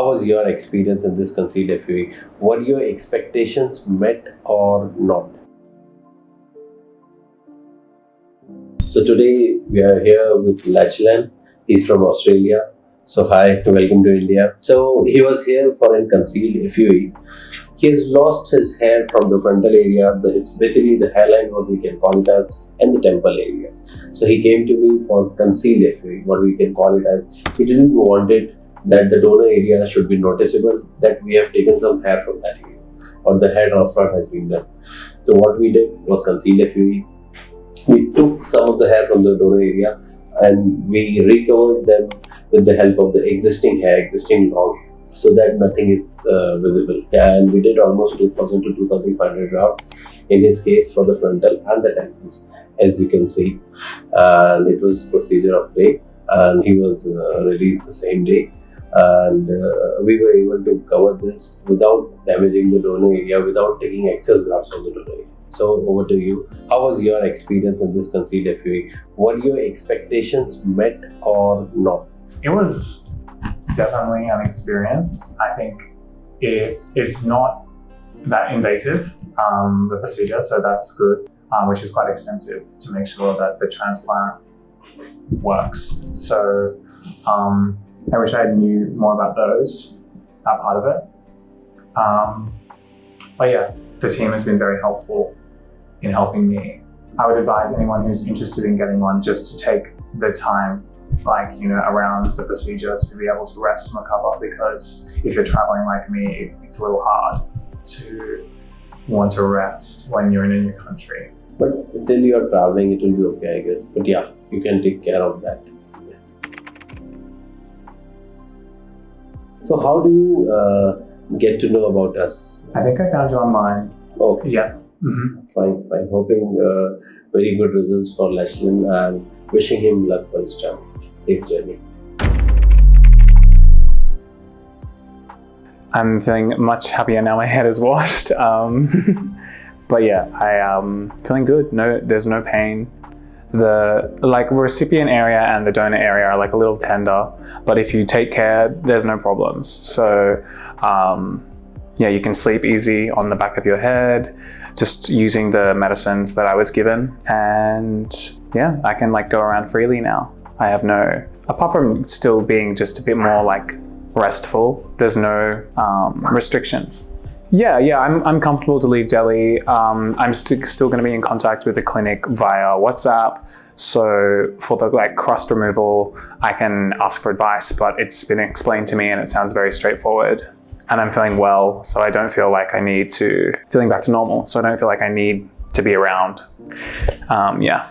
How was your experience in this concealed FUE? Were your expectations met or not? So today we are here with Lachlan. He's from Australia. So hi, welcome to India. So he was here for a concealed FUE. He has lost his hair from the frontal area, basically the hairline, what we can call it as, and the temple areas. So he came to me for concealed FUE, what we can call it as. He didn't want it that the donor area should be noticeable, that we have taken some hair from that area, or the hair transplant has been done. So what we did was concealed FUE. We took some of the hair from the donor area and we recovered them with the help of the existing hair, existing long hair, so that nothing is visible. And we did almost 2000 to 2500 grafts in his case for the frontal and the temples, as you can see. And it was procedure of play, and he was released the same day. And we were able to cover this without damaging the donor area, without taking excess grafts from the donor area. So over to you. How was your experience in this concealed FUE? Were your expectations met or not? It was definitely an experience. I think it is not that invasive, the procedure, so that's good, which is quite extensive to make sure that the transplant works. So I wish I knew more about that part of it. But yeah, the team has been very helpful in helping me. I would advise anyone who's interested in getting one just to take the time, around the procedure, to be able to rest and recover, because if you're traveling like me, it's a little hard to want to rest when you're in a new country. But until you're traveling, it will be okay, I guess. But yeah, you can take care of that. Yes. So how do you get to know about us? I think I found you online. Okay. Yeah. Fine. Hoping very good results for Lachlan and wishing him luck for his travel. Safe journey. I'm feeling much happier now my head is washed. But yeah, I'm feeling good. No, there's no pain. The recipient area and the donor area are a little tender, but if you take care, there's no problems. So yeah, you can sleep easy on the back of your head, just using the medicines that I was given. And yeah, I can go around freely now. I have apart from still being just a bit more restful, there's no restrictions. Yeah, I'm comfortable to leave Delhi. I'm still going to be in contact with the clinic via WhatsApp. So for the crust removal, I can ask for advice, but it's been explained to me and it sounds very straightforward. And I'm feeling well, so I don't feel like I need to, feeling back to normal, so I don't feel like I need to be around. Yeah.